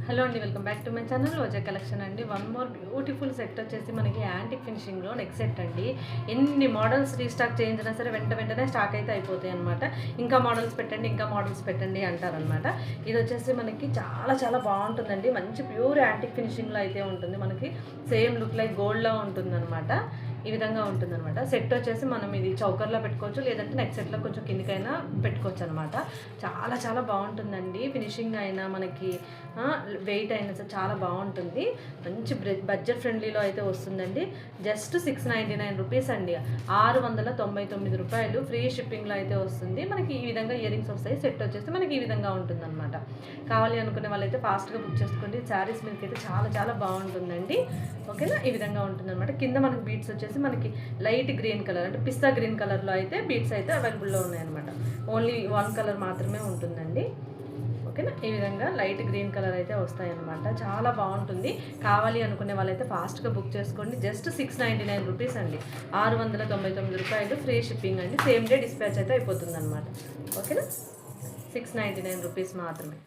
Hello అండి, welcome back to my channel Roja collection అండి. One more beautiful set వచ్చేసి మనకి యాంటిక్ ఫినిషింగ్లో నెక్ సెట్ అండి. ఎన్ని మోడల్స్ రీస్టాక్ చేయించినా సరే వెంటనే స్టాక్ అయితే అయిపోతాయి అనమాట. ఇంకా మోడల్స్ పెట్టండి అంటారనమాట. ఇది వచ్చేసి మనకి చాలా బాగుంటుందండి. మంచి ప్యూర్ యాంటిక్ ఫినిషింగ్లో అయితే ఉంటుంది. మనకి సేమ్ లుక్ లైక్ గోల్డ్లా ఉంటుందన్నమాట. ఈ విధంగా ఉంటుందన్నమాట. సెట్ వచ్చేసి మనం ఇది చౌకర్లో పెట్టుకోవచ్చు, లేదంటే నెక్ సెట్లో కొంచెం కిందికైనా పెట్టుకోవచ్చు అనమాట. చాలా బాగుంటుందండి. ఫినిషింగ్ అయినా మనకి వెయిట్ అయినా సరే చాలా బాగుంటుంది. మంచి బడ్జెట్ ఫ్రెండ్లీలో అయితే వస్తుందండి. జస్ట్ 699 రూపీస్ అండి. 699 రూపాయలు ఫ్రీ షిప్పింగ్లో అయితే వస్తుంది. మనకి ఈ విధంగా ఇయర్ రింగ్స్ వస్తాయి. సెట్ వచ్చేసి మనకి ఈ విధంగా ఉంటుందన్నమాట. కావాలి అనుకునే వాళ్ళైతే ఫాస్ట్గా బుక్ చేసుకోండి. శారీస్ మీదకి అయితే చాలా బాగుంటుందండి. ఓకేనా, ఈ విధంగా ఉంటుందన్నమాట. కింద మనకి బీట్స్ వచ్చేసి మనకి లైట్ గ్రీన్ కలర్ అంటే పిస్తా గ్రీన్ కలర్లో అయితే బీట్స్ అయితే అవైలబుల్లో ఉన్నాయన్నమాట. ఓన్లీ వన్ కలర్ మాత్రమే ఉంటుందండి. ఓకేనా, ఈ విధంగా లైట్ గ్రీన్ కలర్ అయితే వస్తాయన్నమాట. చాలా బాగుంటుంది. కావాలి అనుకునే వాళ్ళైతే ఫాస్ట్గా బుక్ చేసుకోండి. జస్ట్ 699 రూపీస్ అండి. 699 రూపాయలు ఫ్రీ షిప్పింగ్ అండి. సేమ్ డే డిస్పాచ్ అయితే అయిపోతుంది అనమాట. ఓకేనా, 699 రూపీస్ మాత్రమే.